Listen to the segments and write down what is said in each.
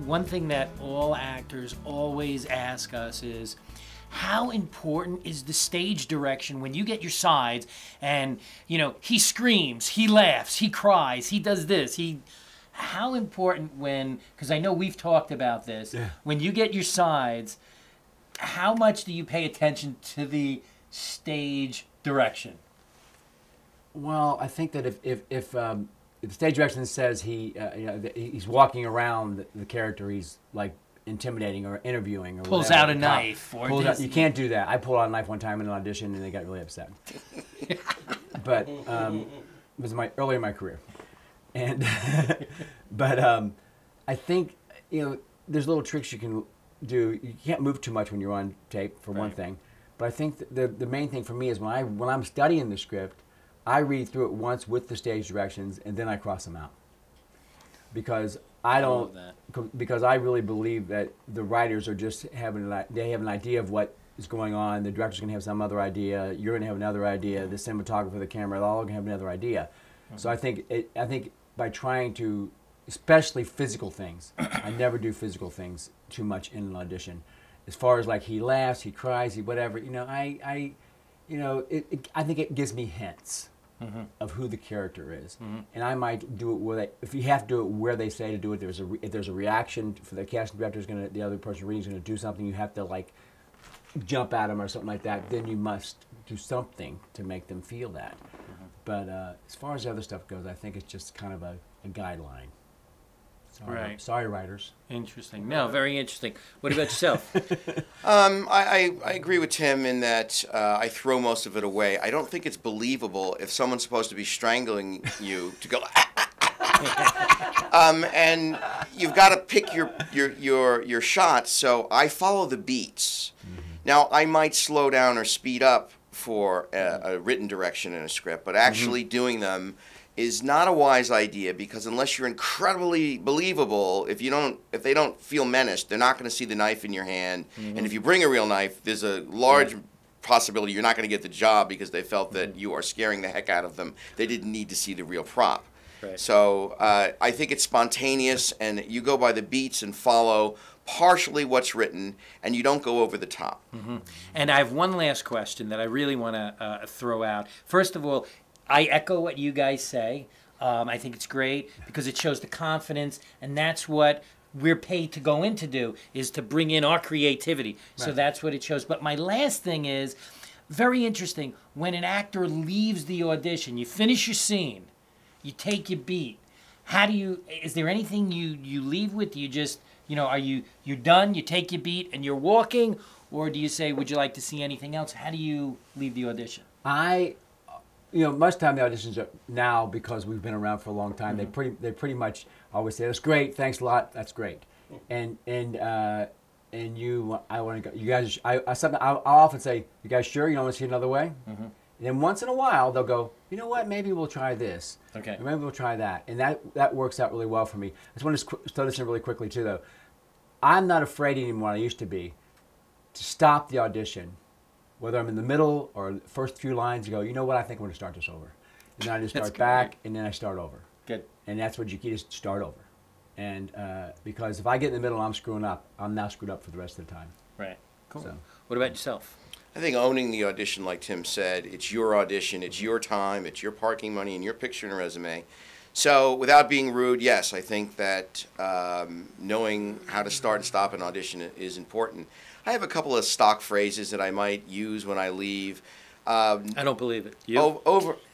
One thing that all actors always ask us is, how important is the stage direction when you get your sides and, you know, he screams, he laughs, he cries, he does this, how important when, because I know we've talked about this, when you get your sides, how much do you pay attention to the stage direction? Well, I think that if the stage direction says he's walking around the character, he's like intimidating or interviewing or pulls whatever, out a knife or you can't do that. I pulled out a knife one time in an audition and they got really upset. But it was early in my career, and but I think there's little tricks you can do. You can't move too much when you're on tape, for one thing. But I think the main thing for me is when I'm studying the script, I read through it once with the stage directions and then I cross them out, because I really believe that the writers are just have an idea of what is going on. The director's going to have some other idea. You're going to have another idea. The cinematographer, the camera, they're all going to have another idea. So I think by trying to, especially physical things, I never do physical things too much in an audition. As far as like he laughs, he cries, he whatever, I think it gives me hints of who the character is, and I might do it if you have to do it where they say to do it. If there's a reaction for the casting director, the other person reading is going to do something, you have to like jump at them or something like that. Then you must do something to make them feel that. But as far as the other stuff goes, I think it's just kind of a guideline. Sorry, writers. Interesting. No, very interesting. What about yourself? I agree with Tim in that I throw most of it away. I don't think it's believable if someone's supposed to be strangling you to go, and you've got to pick your shots. So I follow the beats. Now I might slow down or speed up for a written direction in a script, but actually doing them is not a wise idea, because unless you're incredibly believable, if they don't feel menaced, they're not going to see the knife in your hand. And if you bring a real knife, there's a large possibility you're not going to get the job because they felt that you are scaring the heck out of them. They didn't need to see the real prop. Right. So I think it's spontaneous, and you go by the beats and follow partially what's written, and you don't go over the top. And I have one last question that I really want to throw out. First of all, I echo what you guys say. I think it's great because it shows the confidence, and that's what we're paid to go in to do, is to bring in our creativity. So that's what it shows. But my last thing is, very interesting, when an actor leaves the audition, you finish your scene, you take your beat. Is there anything you leave with? Do you just, are you're done, you take your beat and you're walking, or do you say, would you like to see anything else? How do you leave the audition? Most of the time the auditions are now, because we've been around for a long time, they pretty much always say, "That's great, thanks a lot, that's great," I want to go. You guys, I'll often say, "You guys sure you don't want to see another way?" And then once in a while they'll go, "You know what? Maybe we'll try this. Okay. Or maybe we'll try that," and that works out really well for me. I just want to throw this in really quickly too, though. I'm not afraid anymore. I used to be to stop the audition. Whether I'm in the middle or the first few lines, you go, you know what, I think I'm going to start this over. And then I just start back, and then I start over. Good. And that's what you just start over. And because if I get in the middle and I'm screwing up, I'm now screwed up for the rest of the time. Right. Cool. So, what about yourself? I think owning the audition, like Tim said, it's your audition, it's your time, it's your parking money and your picture and resume. So without being rude, yes, I think that knowing how to start and stop an audition is important. I have a couple of stock phrases that I might use when I leave. I don't believe it. You?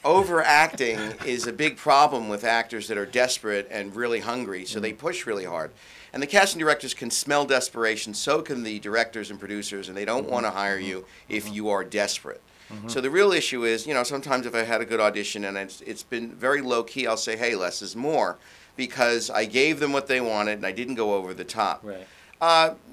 Overacting is a big problem with actors that are desperate and really hungry, so they push really hard. And the casting directors can smell desperation, so can the directors and producers, and they don't want to hire you if you are desperate. So the real issue is, sometimes if I had a good audition and it's been very low-key, I'll say, hey, less is more, because I gave them what they wanted and I didn't go over the top. Right.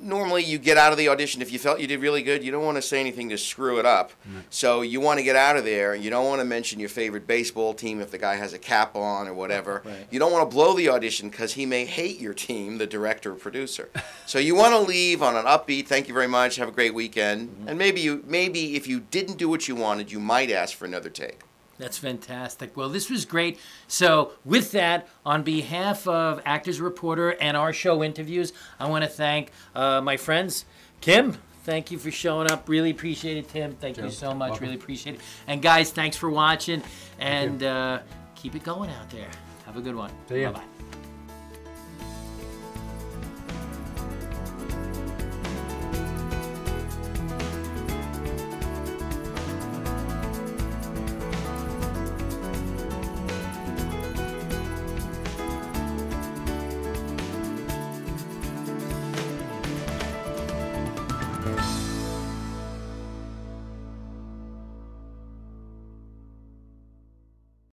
Normally you get out of the audition. If you felt you did really good, you don't want to say anything to screw it up. So you want to get out of there. You don't want to mention your favorite baseball team if the guy has a cap on or whatever. Right. You don't want to blow the audition because he may hate your team, the director or producer. So you want to leave on an upbeat, thank you very much, have a great weekend. And maybe if you didn't do what you wanted, you might ask for another take. That's fantastic. Well, this was great. So with that, on behalf of Actors Reporter and our show interviews, I want to thank my friends. Kim, thank you for showing up. Really appreciate it, Tim. Thank you so much. Welcome. Really appreciate it. And guys, thanks for watching. And keep it going out there. Have a good one. See ya. Bye-bye.